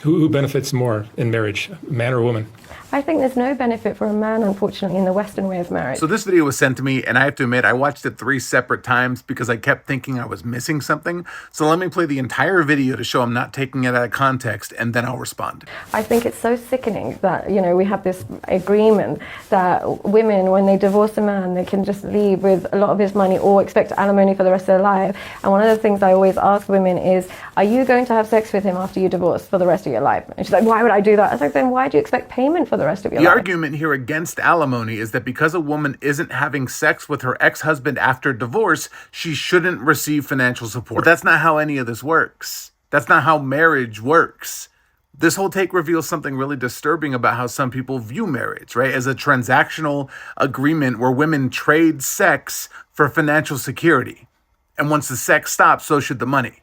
Who benefits more in marriage, man or woman? I think there's no benefit for a man, unfortunately, in the Western way of marriage. So this video was sent to me, and I have to admit, I watched it 3 separate times because I kept thinking I was missing something. So let me play the entire video to show I'm not taking it out of context, and then I'll respond. I think it's so sickening that, we have this agreement that women, when they divorce a man, they can just leave with a lot of his money or expect alimony for the rest of their life. And one of the things I always ask women is, are you going to have sex with him after you divorce for the rest of your life? And she's like, why would I do that? I was like, then why do you expect payment for the rest of your life? The argument here against alimony is that because a woman isn't having sex with her ex-husband after divorce, she shouldn't receive financial support. But that's not how any of this works. That's not how marriage works. This whole take reveals something really disturbing about how some people view marriage, right? As a transactional agreement where women trade sex for financial security. And once the sex stops, so should the money.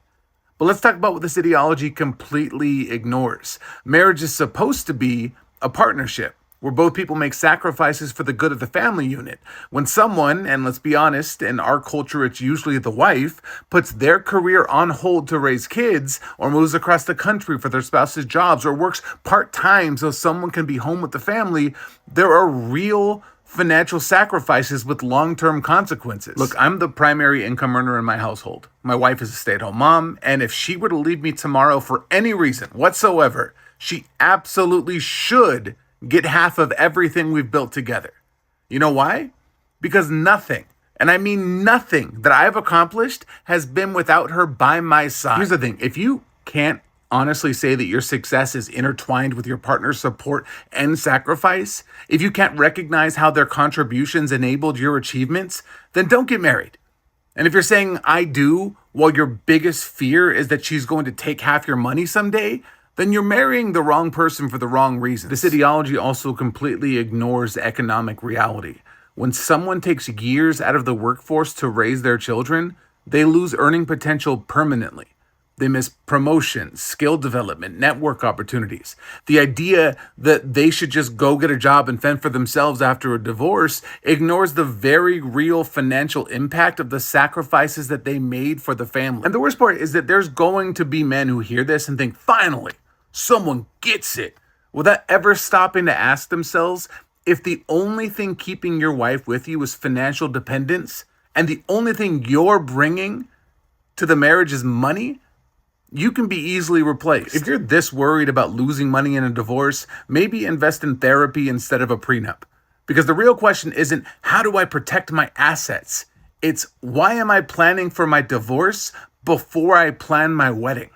But let's talk about what this ideology completely ignores. Marriage is supposed to be a partnership where both people make sacrifices for the good of the family unit. When someone, and let's be honest, in our culture it's usually the wife, puts their career on hold to raise kids, or moves across the country for their spouse's jobs, or works part-time so someone can be home with the family, there are real financial sacrifices with long-term consequences. Look, I'm the primary income earner in my household. My wife is a stay-at-home mom, and if she were to leave me tomorrow for any reason whatsoever, she absolutely should get half of everything we've built together. You know why? Because nothing, and I mean nothing, that I've accomplished has been without her by my side. Here's the thing. If you can't honestly say that your success is intertwined with your partner's support and sacrifice, if you can't recognize how their contributions enabled your achievements, then don't get married. And if you're saying I do, while your biggest fear is that she's going to take half your money someday, then you're marrying the wrong person for the wrong reason. This ideology also completely ignores economic reality. When someone takes years out of the workforce to raise their children, they lose earning potential permanently. They miss promotions, skill development, network opportunities. The idea that they should just go get a job and fend for themselves after a divorce ignores the very real financial impact of the sacrifices that they made for the family. And the worst part is that there's going to be men who hear this and think, finally, someone gets it, without ever stopping to ask themselves, if the only thing keeping your wife with you is financial dependence, and the only thing you're bringing to the marriage is money, you can be easily replaced. If you're this worried about losing money in a divorce, maybe invest in therapy instead of a prenup. Because the real question isn't, how do I protect my assets? It's, why am I planning for my divorce before I plan my wedding?